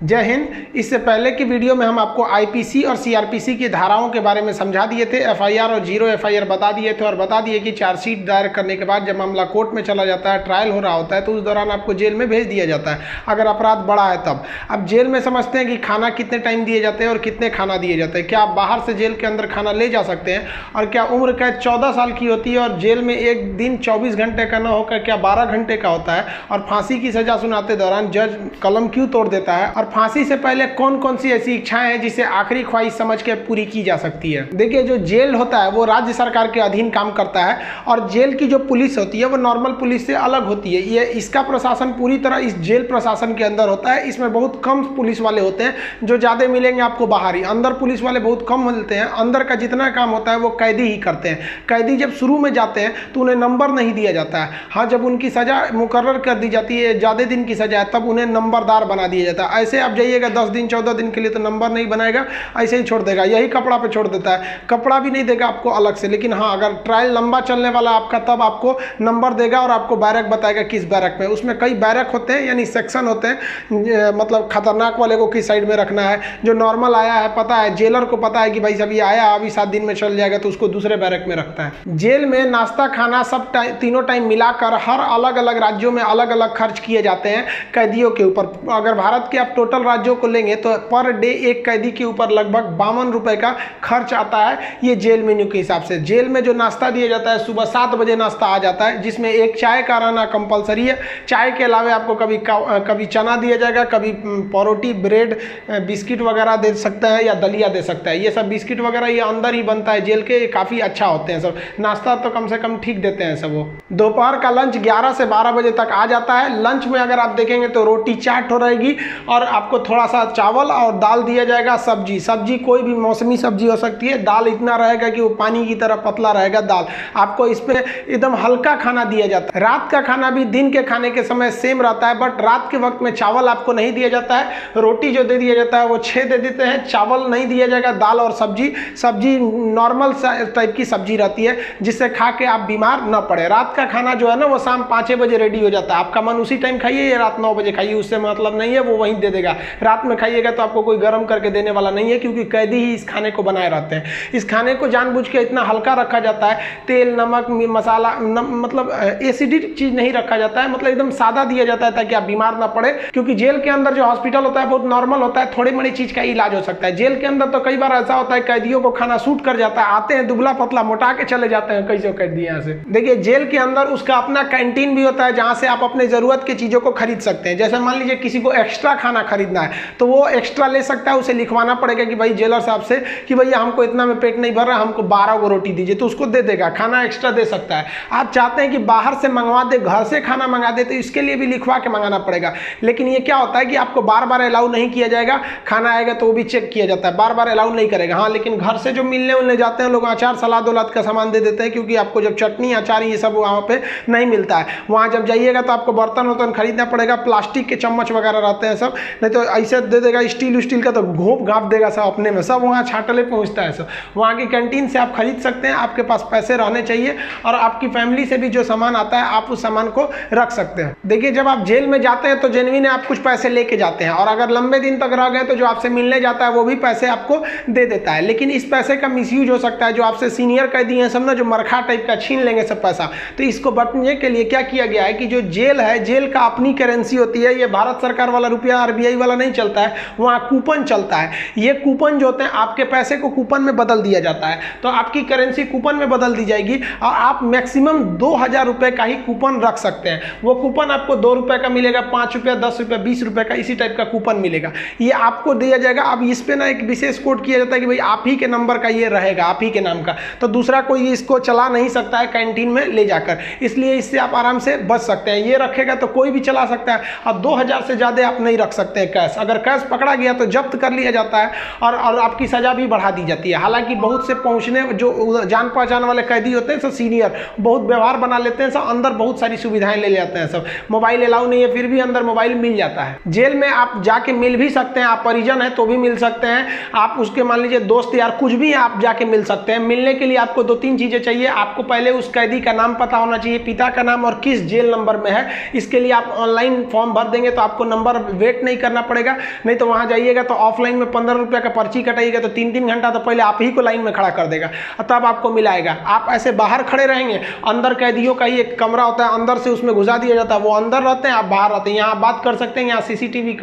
जय हिंद। इससे पहले की वीडियो में हम आपको आईपीसी और सीआरपीसी की धाराओं के बारे में समझा दिए थे। एफआईआर और जीरो एफआईआर बता दिए थे और बता दिए कि चार्जशीट दायर करने के बाद जब मामला कोर्ट में चला जाता है, ट्रायल हो रहा होता है, तो उस दौरान आपको जेल में भेज दिया जाता है अगर अपराध बड़ा है तब। अब जेल में समझते हैं कि खाना कितने टाइम दिए जाते हैं और कितने खाना दिए जाते हैं। क्या आप बाहर से जेल के अंदर खाना ले जा सकते हैं? और क्या उम्र कैद 14 साल की होती है और जेल में एक दिन 24 घंटे का न होकर क्या 12 घंटे का होता है? और फांसी की सजा सुनाते दौरान जज कलम क्यों तोड़ देता है? और फांसी से पहले कौन कौन सी ऐसी इच्छाएं हैं जिसे आखिरी ख्वाहिश समझ के पूरी की जा सकती है? देखिए, जो जेल होता है वो राज्य सरकार के अधीन काम करता है और जेल की जो पुलिस होती है वो नॉर्मल पुलिस से अलग होती है। ये इसका प्रशासन पूरी तरह इस जेल प्रशासन के अंदर होता है। इसमें बहुत कम पुलिस वाले होते हैं, जो ज़्यादा मिलेंगे आपको बाहर ही। अंदर पुलिस वाले बहुत कम मिलते हैं। अंदर का जितना काम होता है वो कैदी ही करते हैं। कैदी जब शुरू में जाते हैं तो उन्हें नंबर नहीं दिया जाता है। हाँ, जब उनकी सजा मुकर्रर कर दी जाती है, ज़्यादा दिन की सजा है, तब उन्हें नंबरदार बना दिया जाता है। ऐसे आप जाइएगा 10 दिन 14 दिन के लिए तो नंबर नहीं बनाएगा, ऐसे ही छोड़ देगा। यही कपड़ा पे छोड़ देता है, कपड़ा भी नहीं देगा आपको अलग से। लेकिन हाँ, अगर ट्रायल लंबा चलने वाला आपका तब आपको नंबर देगा और आपको बैरक बताएगा किस बैरक में। उसमें कई बैरक होते हैं, यानी सेक्शन होते हैं। मतलब खतरनाक वाले को किस साइड में रखना है, जो नॉर्मल आया है पता है, जेलर को पता है कि भाई सब ये आया अभी 7 दिन में चल जाएगा, तो उसको दूसरे बैरक में रखता है। जेल में नाश्ता खाना सब तीनों टाइम मिलाकर हर अलग अलग राज्यों में अलग अलग खर्च किए जाते हैं कैदियों के ऊपर। अगर भारत के आप टोटल राज्यों को लेंगे तो पर डे एक कैदी के ऊपर लगभग 52 रुपए का खर्च आता है, ये जेल मेन्यू के हिसाब से। जेल में जो नाश्ता दिया जाता है, सुबह 7 बजे नाश्ता आ जाता है, जिसमें एक चाय का रहना कंपलसरी है। चाय के अलावा आपको कभी चना दिया जाएगा, कभी परोटी, ब्रेड, बिस्किट वगैरह दे सकता है या दलिया दे सकता है। ये सब बिस्किट वगैरह ये अंदर ही बनता है जेल के, काफ़ी अच्छा होते हैं सब। नाश्ता तो कम से कम ठीक देते हैं सब। वो दोपहर का लंच 11 से 12 बजे तक आ जाता है। लंच में अगर आप देखेंगे तो रोटी चाट हो रहेगी और आपको थोड़ा सा चावल और दाल दिया जाएगा। सब्जी कोई भी मौसमी सब्जी हो सकती है। दाल इतना रहेगा कि वो पानी की तरह पतला रहेगा दाल। आपको इस पे एकदम हल्का खाना दिया जाता है। रात का खाना भी दिन के खाने के समय सेम रहता है, बट रात के वक्त में चावल आपको नहीं दिया जाता है। रोटी जो दे दिया जाता है वो 6 दे देते हैं, चावल नहीं दिया जाएगा। दाल और सब्जी नॉर्मल टाइप की सब्जी रहती है, जिससे खा के आप बीमार न पड़े। रात का खाना जो है ना वो शाम 5 बजे रेडी हो जाता है। आपका मन उसी टाइम खाइए या रात 9 बजे खाइए, उससे मतलब नहीं है, वो वहीं दे देगा। रात में खाइएगा तो आपको कोई गर्म करके देने वाला नहीं है, क्योंकि कैदी ही इस खाने को बनाए रहते हैं। इस खाने को जानबूझ के इतना हल्का रखा जाता है, तेल नमक मसाला मतलब एसिडिक चीज नहीं रखा जाता है, मतलब एकदम सादा दिया जाता है ताकि आप बीमार ना पड़े। क्योंकि जेल के अंदर जो हॉस्पिटल होता है बहुत नॉर्मल होता है, थोड़ी बड़ी चीज का इलाज हो सकता है। जेल के अंदर तो कई बार ऐसा होता है कैदियों को खाना सूट कर जाता है, आते हैं दुबला पतला मोटा के चले जाते हैं कई कैदी यहाँ से। देखिए, जेल के अंदर उसका अपना कैंटीन भी होता है, जहाँ से आप अपने जरूरत की चीजों को खरीद सकते हैं। जैसे मान लीजिए किसी को एक्स्ट्रा खाना खरीदना है तो वो एक्स्ट्रा ले सकता है। उसे लिखवाना पड़ेगा कि भाई जेलर साहब से कि भैया हमको इतना में पेट नहीं भर रहा, हमको 12 को रोटी दीजिए, तो उसको दे देगा, खाना एक्स्ट्रा दे सकता है। आप चाहते हैं कि बाहर से मंगवा दे, घर से खाना मंगा दे, तो इसके लिए भी लिखवा के मंगाना पड़ेगा। लेकिन ये क्या होता है कि आपको बार बार अलाउ नहीं किया जाएगा। खाना आएगा तो वो भी चेक किया जाता है, बार बार अलाउ नहीं करेगा। हाँ, लेकिन घर से जो मिलने उलने जाते हैं लोग, अचार सलाद उलाद का सामान दे देते हैं, क्योंकि आपको जब चटनी अचार ये सब वहाँ पे नहीं मिलता है। वहाँ जब जाइएगा तो आपको बर्तन वर्तन खरीदना पड़ेगा, प्लास्टिक के चम्मच वगैरह रहते हैं सब, नहीं तो ऐसे दे देगा स्टील का तो घोप घाप देगा सब अपने में, सब वहाँ छाटले पहुँचता है सब। वहाँ की कैंटीन से आप खरीद सकते हैं, आपके पास पैसे रहने चाहिए और आपकी फैमिली से भी जो सामान आता है आप उस सामान को रख सकते हैं। देखिए, जब आप जेल में जाते हैं तो जेन्युइन आप कुछ पैसे लेके जाते हैं, और अगर लंबे दिन तक रह गए तो जो आपसे मिलने जाता है वो भी पैसे आपको दे देता है। लेकिन इस पैसे का मिसयूज हो सकता है। जो आपसे सीनियर कैदी हैं सब ना, जो मरखा टाइप का छीन लेंगे सब पैसा। तो इसको बचने के लिए क्या किया गया है कि जो जेल है, जेल का अपनी करेंसी होती है। ये भारत सरकार वाला रुपया RBI वाला नहीं चलता है, वहाँ कूपन चलता है। ये कूपन जो होते हैं, आपके पैसे को कूपन में बदल दिया जाता है, तो आपकी करेंसी कूपन में बदल दी जाएगी और आप मैक्सिमम 2000 रुपए का ही कूपन रख सकते हैं। वो कूपन आपको 2 रुपए का मिलेगा, 5 रुपया, 10 रुपया, 20 रुपए का, इसी टाइप का कूपन मिलेगा। ये आपको दिया जाएगा। अब इस पे ना एक विशेष कोड किया जाता है कि भाई आप ही के नंबर का ये रहेगा, आप ही के नाम का, तो दूसरा कोई इसको चला नहीं सकता है कैंटीन में ले जाकर। इसलिए इससे आप आराम से बच सकते हैं। ये रखेगा तो कोई भी चला सकता है। अब 2000 से ज़्यादा आप नहीं रख सकते हैं कैश। अगर कैश पकड़ा गया तो जब्त कर लिया जाता है और आपकी सजा भी बढ़ा दी जाती है। हालांकि बहुत से पहुंचने जो जान पहचान वाले कैदी होते हैं सब सीनियर, बहुत व्यवहार बना लेते हैं सब, अंदर बहुत सारी सुविधाएं ले लेते हैं सब। मोबाइल अलाउ नहीं है, फिर भी अंदर मोबाइल मिल जाता है। जेल में आप जाके मिल भी सकते हैं, आप परिजन हैं तो भी मिल सकते हैं, आप उसके मान लीजिए दोस्त यार कुछ भी आप जाके मिल सकते हैं। मिलने के लिए आपको 2-3 चीजें चाहिए। आपको पहले उस कैदी का नाम पता होना चाहिए, पिता का नाम और किस जेल नंबर में है। इसके लिए आप ऑनलाइन फॉर्म भर देंगे तो आपको नंबर वेट नहीं करना पड़ेगा, नहीं तो वहाँ जाइएगा तो ऑफलाइन में 15 रुपये का पर्ची कटाइएगा तो 3-3 घंटा तो पहले आप ही को लाइन में खड़ा कर देगा और तब आपको मिलाएगा। आप ऐसे बाहर खड़े रहेंगे, अंदर कैदियों का ही एक कमरा होता है, अंदर से उसमें घुसा दिया जाता है, वो अंदर रहते हैं, आप बाहर रहते हैं। यहाँ आप बात कर सकते हैं, यहाँ CCTV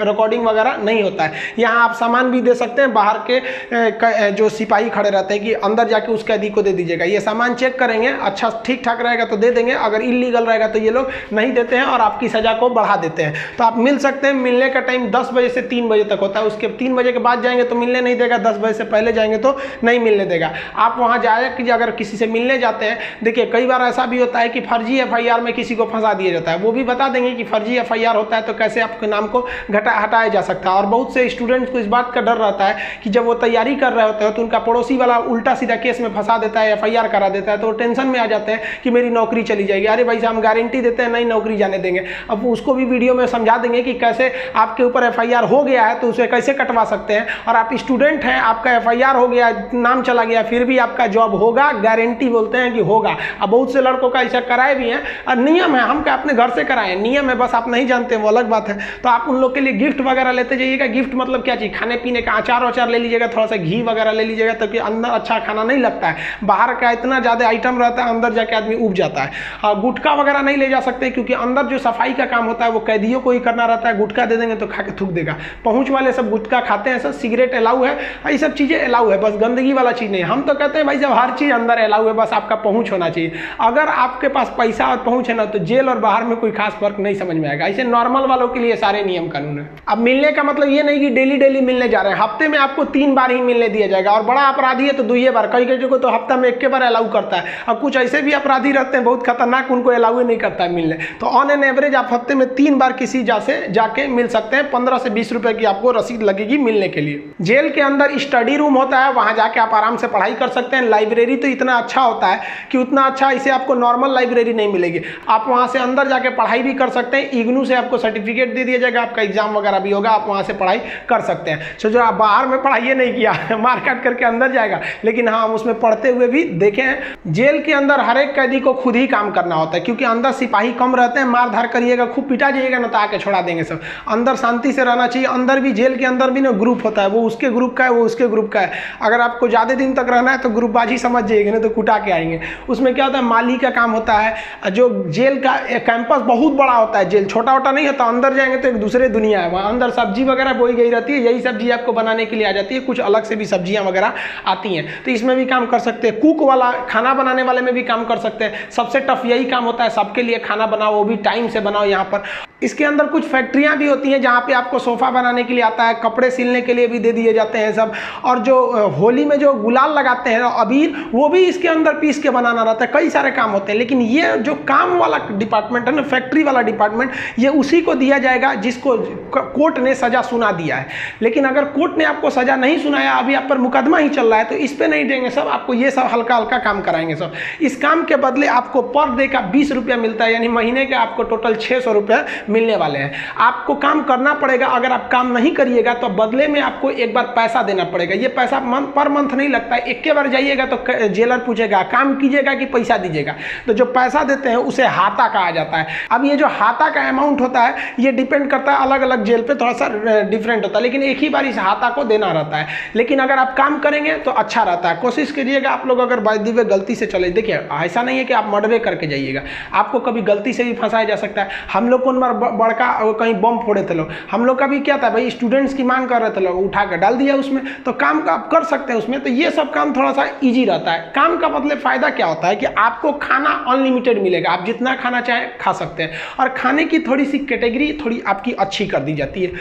रिकॉर्डिंग वगैरह नहीं होता है। यहाँ आप सामान भी दे सकते हैं, बाहर के जो सिपाही खड़े रहते हैं कि अंदर जाके उस कैदी को दे दीजिएगा, ये सामान चेक करेंगे, अच्छा ठीक ठाक रहेगा तो दे देंगे, अगर इलीगल रहेगा तो ये लोग नहीं देते हैं और आपकी सजा को बढ़ा देते हैं। तो आप मिल सकते हैं। मिलने का टाइम 10 बजे से 3 बजे तक होता है, उसके 3 बजे के बाद जाएंगे तो मिलने नहीं देगा, 10 बजे से पहले जाएंगे तो नहीं मिलने देगा। आप वहाँ जाए कि अगर किसी से मिलने जाते हैं, देखिए कई बार ऐसा भी होता है कि फर्जी FIR में किसी को फंसा दिया जाता है, वो भी बता देंगे कि फर्जी FIR होता है तो कैसे आपके नाम को हटाया जा सकता है। और बहुत से स्टूडेंट्स को इस बात का डर रहता है कि जब वो तैयारी कर रहे होते हैं तो उनका पड़ोसी वाला उल्टा सीधा केस में फंसा देता है, FIR करा देता है, तो वो टेंशन में आ जाते हैं कि मेरी नौकरी चली जाएगी। अरे भाई साहब, हम गारंटी देते हैं नहीं नौकरी जाने देंगे। अब उसको भी वीडियो में समझा देंगे कि कैसे आपके ऊपर FIR हो गया है तो उसे कैसे कटवा सकते हैं, और आप स्टूडेंट हैं, आपका FIR हो गया, नाम चला गया, फिर भी आपका जॉब होगा, गारंटी बोलते हैं कि होगा। अब बहुत से लड़कों का ऐसा कराए भी हैं, और नियम है, हम क्या अपने घर से कराएं, नियम है, बस आप नहीं जानते वो अलग बात है। तो आप उन लोग के लिए गिफ्ट वगैरह लेते जाइएगा। गिफ्ट मतलब क्या चीज़, खाने पीने का अचार ले लीजिएगा, थोड़ा सा घी वगैरह ले लीजिएगा, ताकि अंदर अच्छा खाना नहीं लगता है, बाहर का इतना ज़्यादा आइटम रहता है, अंदर जाके आदमी उब जाता है। गुटखा वगैरह नहीं ले जा सकते, क्योंकि अंदर जो सफाई का काम होता है वो कैदियों को ही करना रहता है। गुटखा दे देंगे तो खा के थूक देगा। पहुँच वाले सब गुटखा खाते हैं, सब सिगरेट अलाउ है, ये सब चीज़ें अलाउ है, बस गंदगी वाला चीज़ नहीं। हम तो कहते हैं भाई जब हर चीज़ अंदर अलाउ है, बस आपका पहुँच होना चाहिए। अगर आपके पास पैसा और पहुँच है ना, तो जेल और बाहर में कोई खास फर्क नहीं समझ में आएगा। ऐसे नॉर्मल वालों के लिए सारे नियम कानून है। अब मिलने का मतलब ये नहीं कि डेली मिलने जा रहे हैं, हफ्ते में आपको 3 बार ही मिलने दिया जाएगा, और बड़ा अपराधी है तो 2 बार, कई को तो हफ्ता में 1 बार अलाउ करता है। अब कुछ ऐसे भी अपराधी रहते हैं बहुत खतरनाक, उनको अलाउ नहीं करता है मिलने। तो ऑन एन एवरेज आप हफ्ते में 3 बार किसी से जाके मिल सकते हैं। 15 से 20 रुपए की आपको रसीद लगेगी मिलने के लिए। जेल के अंदर स्टडी रूम होता है, वहां जाके आप आराम से पढ़ाई कर सकते हैं। लाइब्रेरी तो इतना अच्छा होता है कि उतना अच्छा इसे आपको नॉर्मल लाइब्रेरी नहीं मिलेगी। आप वहां से अंदर जाके पढ़ाई भी कर सकते हैं। इग्नू से आपको सर्टिफिकेट दे दिया जाएगा, आपका एग्जाम वगैरह भी होगा, आप वहां से पढ़ाई कर सकते हैं। सो जो आप बाहर में पढ़ाई नहीं किया मार काट करके अंदर जाएगा, लेकिन हाँ हम उसमें पढ़ते हुए भी देखे हैं। जेल के अंदर हर एक कैदी को खुद ही काम करना होता है, क्योंकि अंदर सिपाही कम रहते हैं। मार धार करिएगा, खूब पिटा जाइएगा ना तो आके छोड़ा देंगे सब। अंदर शांति से रहना चाहिए। अंदर भी, जेल के अंदर भी ना ग्रुप होता है, वो उसके ग्रुप का है, वो उसके ग्रुप का है। अगर आपको ज़्यादा दिन तक रहना है तो ग्रुपबाजी समझ जाइएगा, ना तो कुटा के आएंगे। उसमें क्या होता है, माली का काम होता है। जो जेल का कैंपस बहुत बड़ा होता है, जेल छोटा छोटा नहीं होता। अंदर जाएंगे तो एक दूसरे दुनिया है, वहाँ अंदर सब्जी वगैरह बोई गई रहती है, यही सब्जी आपको बनाने के लिए आ जाती है। कुछ अलग से भी सब्जियाँ वगैरह आती हैं, तो इसमें भी काम कर सकते हैं। कुक वाला, खाना बनाने वाले में भी काम कर सकते हैं। सबसे टफ यही काम होता है, सबके लिए खाना बनाओ, वो भी टाइम से बनाओ। यहाँ पर इसके अंदर कुछ फैक्ट्रियाँ भी होती हैं जहाँ पे आपको सोफ़ा बनाने के लिए आता है, कपड़े सिलने के लिए भी दे दिए जाते हैं सब। और जो होली में जो गुलाल लगाते हैं अबीर, वो भी इसके अंदर पीस के बनाना रहता है। कई सारे काम होते हैं, लेकिन ये जो काम वाला डिपार्टमेंट है ना, फैक्ट्री वाला डिपार्टमेंट, ये उसी को दिया जाएगा जिसको कोर्ट ने सजा सुना दिया है। लेकिन अगर कोर्ट ने आपको सजा नहीं सुनाया, अभी आप पर मुकदमा ही चल रहा है, तो इस पर नहीं देंगे सब, आपको ये सब हल्का हल्का काम कराएंगे सब। इस काम के बदले आपको पर डे का 20 रुपया मिलता है, यानी महीने का आपको टोटल 600 रुपया मिलने वाले हैं। आपको काम करना पड़ेगा। अगर आप काम नहीं करिएगा तो बदले में आपको एक बार पैसा देना पड़ेगा। ये पैसा पर मंथ नहीं लगता है, एक बार जाइएगा तो जेलर पूछेगा काम कीजिएगा कि पैसा दीजिएगा। तो जो पैसा देते हैं उसे हाता कहा जाता है। अब ये जो हाता का अमाउंट होता है, ये डिपेंड करता है, अलग अलग जेल पे थोड़ा सा डिफरेंट होता है, लेकिन एक ही बार इस हाता को देना रहता है। लेकिन अगर आप काम करेंगे तो अच्छा रहता है। कोशिश करिएगा आप लोग, अगर बाय द वे गलती से चले, देखिए ऐसा नहीं है कि आप मर्डर करके जाइएगा, आपको कभी गलती से भी फंसाया जा सकता है। हम लोग को बड़का कहीं बम फोड़े थे लोग, हम लोग का भी क्या था भाई, स्टूडेंट्स की मांग कर रहे थे लोग, उठा कर डाल दिया उसमें, तो काम का आप कर सकते हैं उसमें। तो ये सब काम थोड़ा सा इजी रहता है। काम का मतलब फायदा क्या होता है कि आपको खाना अनलिमिटेड मिलेगा, आप जितना खाना चाहें खा सकते हैं, और खाने की थोड़ी सी कैटेगरी थोड़ी आपकी अच्छी कर दी जाती है।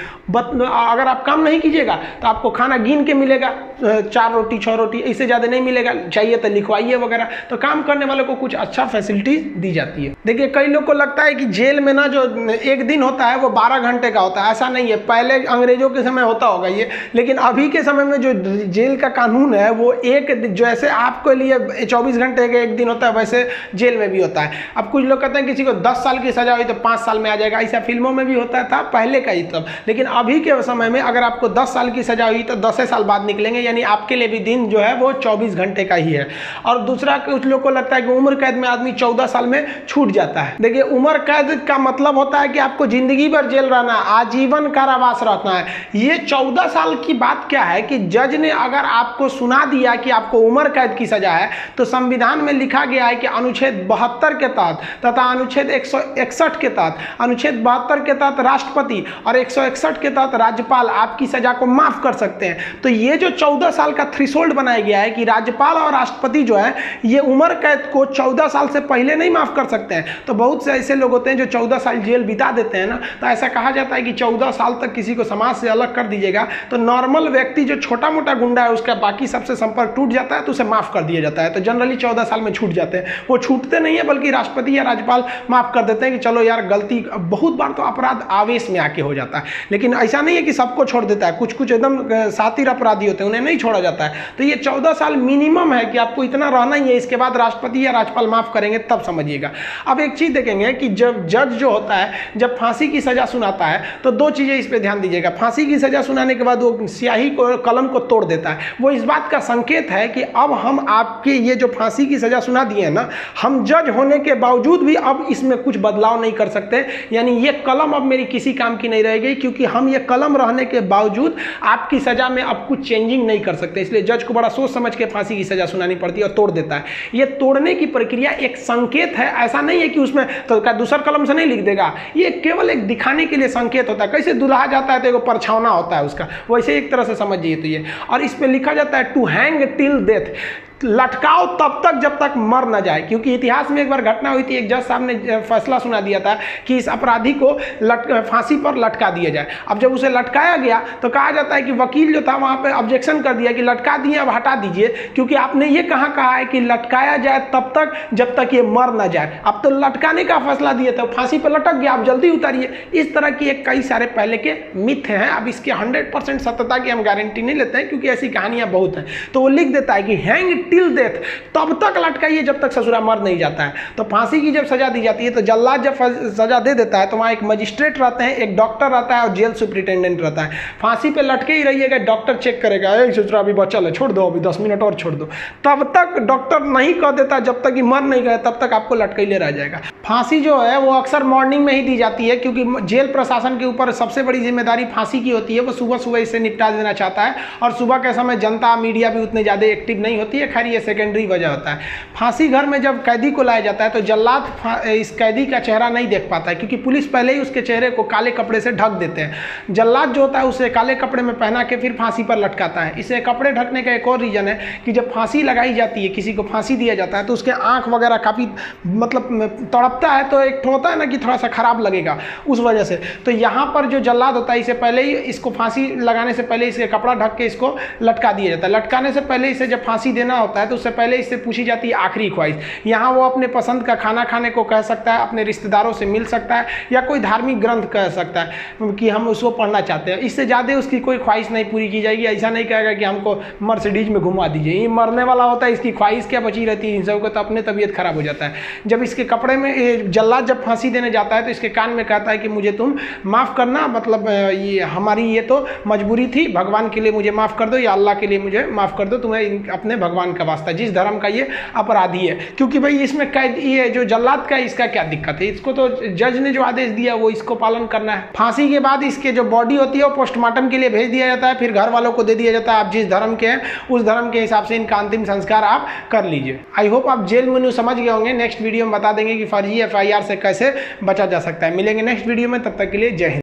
अगर आप काम नहीं कीजिएगा तो आपको खाना गिन के मिलेगा, 4 रोटी 6 रोटी, इससे ज़्यादा नहीं मिलेगा, चाहिए तो लिखवाइए वगैरह। तो काम करने वालों को कुछ अच्छा फैसिलिटी दी जाती है। देखिए कई लोग को लगता है कि जेल में ना जो एक दिन होता है वो 12 घंटे का होता है, ऐसा नहीं है। पहले अंग्रेजों के समय होता होगा ये, लेकिन अभी के समय में जो जेल का कानून है वो एक, जैसे आपके लिए 24 घंटे का एक दिन होता है, वैसे जेल में भी होता है। अब कुछ लोग कहते हैं किसी को 10 साल की सजा हुई तो 5 साल में आ जाएगा, ऐसा फिल्मों में भी होता था पहले का ही तब। लेकिन अभी के समय में अगर आपको 10 साल की सजा हुई तो 10 साल बाद निकलेंगे, यानी आपके लिए भी दिन जो है वो 24 घंटे का ही है। और दूसरा, कुछ लोग को लगता है कि उम्र कैद में आदमी 14 साल में छूट जाता है। देखिए उम्र कैद का मतलब होता है कि आपको जिंदगी भर जेल रहना है, आजीवन कारावास रहना है। ये 14 साल की बात क्या है कि जज ने अगर आपको सुना दिया कि आपको उम्र कैद की सजा है, तो संविधान में लिखा गया है कि अनुच्छेद 72 के तहत तथा अनुच्छेद 161 के तहत, अनुच्छेद 72 के तहत राष्ट्रपति और 161 के तहत राज्यपाल आपकी सजा को माफ कर सकते हैं। तो ये जो 14 साल का थ्रेशोल्ड बनाया गया है कि राज्यपाल और राष्ट्रपति जो है ये उम्र कैद को 14 साल से पहले नहीं माफ कर सकते हैं। तो बहुत से ऐसे लोग होते हैं जो 14 साल जेल बिता देते हैं ना, तो ऐसा कहा जाता है कि 14 साल तक किसी को समाज से अलग कर दीजिएगा तो नॉर्मल व्यक्ति जो छोटा मोटा गुंडा है उसका बाकी सबसे संपर्क टूट जाता है, तो उसे माफ कर दिया जाता है। तो जनरली 14 साल में छूट जाते हैं। वो छूटते नहीं है बल्कि राष्ट्रपति या राज्यपाल माफ कर देते हैं कि चलो यार गलती, बहुत बार तो अपराध आवेश में आके हो जाता है, लेकिन ऐसा नहीं है कि सबको छोड़ देता है। कुछ कुछ एकदम सातिर अपराधी होते हैं, उन्हें नहीं छोड़ा जाता है। तो ये 14 साल मिनिमम है कि आपको इतना रहना ही है, इसके बाद राष्ट्रपति या राज्यपाल माफ करेंगे तब समझिएगा। अब एक चीज देखेंगे कि जब जज जो होता है जब फांसी की सजा सुनाता है तो दो चीजें इस पे ध्यान दीजिएगा। फांसी की सजा सुनाने के बाद वो स्याही को, कलम को तोड़ देता है। वो इस बात का संकेत है कि अब हम आपके ये जो फांसी की सजा सुना दिए हैं ना, हम जज होने के बावजूद भी अब इसमें कुछ बदलाव नहीं कर सकते। यानी ये कलम अब मेरी किसी काम की नहीं रहेगी, क्योंकि हम ये कलम रहने के बावजूद आपकी सजा में अब कुछ चेंजिंग नहीं कर सकते। इसलिए जज को बड़ा सोच समझ के फांसी की सजा सुनानी पड़ती है और तोड़ देता है। ये तोड़ने की प्रक्रिया एक संकेत है, ऐसा नहीं है कि उसमें तो दूसर कलम से नहीं लिख देगा। ये केवल एक दिखाने के लिए संकेत होता है। कैसे दुल्हा जाता है तो एक परछावना होता है उसका, वैसे एक तरह से समझिए। तो ये और इस पे लिखा जाता है टू हैंग टिल डेथ, लटकाओ तब तक जब तक मर न जाए। क्योंकि इतिहास में एक बार घटना हुई थी, एक जज साहब ने फैसला सुना दिया था कि इस अपराधी को फांसी पर लटका दिया जाए। अब जब उसे लटकाया गया तो कहा जाता है कि वकील जो था वहां पे ऑब्जेक्शन कर दिया कि लटका दिए, अब हटा दीजिए, क्योंकि आपने ये कहा है कि लटकाया जाए तब तक जब तक ये मर न जाए। अब तो लटकाने का फैसला दिए थे, फांसी पर लटक गया, आप जल्दी उतारिए। इस तरह की एक कई सारे पहले के मिथ हैं। अब इसके 100% सत्यता की हम गारंटी नहीं लेते हैं, क्योंकि ऐसी कहानियां बहुत हैं। तो वो लिख देता है कि हैंग टिल डेथ, तब तक लटकाइए जब तक ससुरा मर नहीं जाता है। तो फांसी की जब सजा दी जाती है तो जल्लाद जब सजा दे देता है तो वहां एक मजिस्ट्रेट रहते हैं, एक डॉक्टर रहता है और जेल सुप्रिटेंडेंट रहता है। फांसी पे लटके ही रहिएगा, डॉक्टर चेक करेगा, ससुरा अभी बचल है, छोड़ दो, अभी 10 मिनट और छोड़ दो। तब तक डॉक्टर नहीं कह देता, जब तक कि मर नहीं गए तब तक आपको लटकैले रह जाएगा। फांसी जो है वो अक्सर मॉर्निंग में ही दी जाती है, क्योंकि जेल प्रशासन के ऊपर सबसे बड़ी जिम्मेदारी फांसी की होती है। वो सुबह सुबह इसे निपटा देना चाहता है, और सुबह के समय जनता मीडिया भी उतने ज़्यादा एक्टिव नहीं होती है। खैर ये सेकेंडरी वजह होता है। फांसी घर में जब कैदी को लाया जाता है तो जल्लाद इस कैदी का चेहरा नहीं देख पाता है, क्योंकि पुलिस पहले ही उसके चेहरे को काले कपड़े से ढक देते हैं। जल्लाद जो होता है उसे काले कपड़े में पहना के फिर फांसी पर लटकाता है। इसे कपड़े ढकने का एक और रीजन है कि जब फांसी लगाई जाती है, किसी को फांसी दिया जाता है, तो उसके आंख वगैरह काफ़ी मतलब तड़पता है, तो एक होता है ना कि थोड़ा सा खराब लगेगा उस वजह से। तो यहाँ पर जो जल्लाद होता है इसे पहले ही, इसको फांसी लगाने से पहले इसे कपड़ा ढक के इसको लटका दिया जाता है। लटकाने से पहले इसे जब फांसी देना होता है तो उससे पहले इससे पूछी जाती है आखिरी ख्वाहिश। यहाँ वो अपने पसंद का खाना खाने को कह सकता है, अपने रिश्तेदारों से मिल सकता है, या कोई धार्मिक ग्रंथ कह सकता है कि हम उसको पढ़ना चाहते हैं। इससे ज़्यादा उसकी कोई ख्वाहिश नहीं पूरी की जाएगी। ऐसा नहीं कहेगा कि हमको मर्सिडीज में घुमा दीजिए, ये मरने वाला होता है, इसकी ख्वाहिश क्या बची रहती है। इन सबको तो अपने तबीयत खराब हो जाता है। जब इसके कपड़े में जल्लाद जब फांसी देने जाता है तो इसके कान में कहता है कि मुझे तुम माफ़ करना, मतलब ये हमारी ये तो मजबूरी थी, भगवान के लिए मुझे माफ़ कर दो, या अल्लाह के लिए मुझे माफ़ कर दो, तुम्हें अपने भगवान का वास्ता, जिस धर्म का ये अपराधी है। क्योंकि भाई इसमें कैद ये जो जल्लाद का, इसका क्या दिक्कत है, इसको तो जज ने जो आदेश दिया वो इसको पालन करना है। फांसी के बाद इसके जो बॉडी होती है वो पोस्टमार्टम के लिए भेज दिया जाता है, फिर घर वालों को दे दिया जाता है। आप जिस धर्म के हैं उस धर्म के हिसाब से इनका अंतिम संस्कार आप कर लीजिए। आई होप आप जेल मेन्यू समझ गए होंगे। नेक्स्ट वीडियो में बता देंगे कि फर्जी FIR से कैसे बचा जा सकता है। मिलेंगे नेक्स्ट वीडियो में, तब तक के लिए जय हिंद।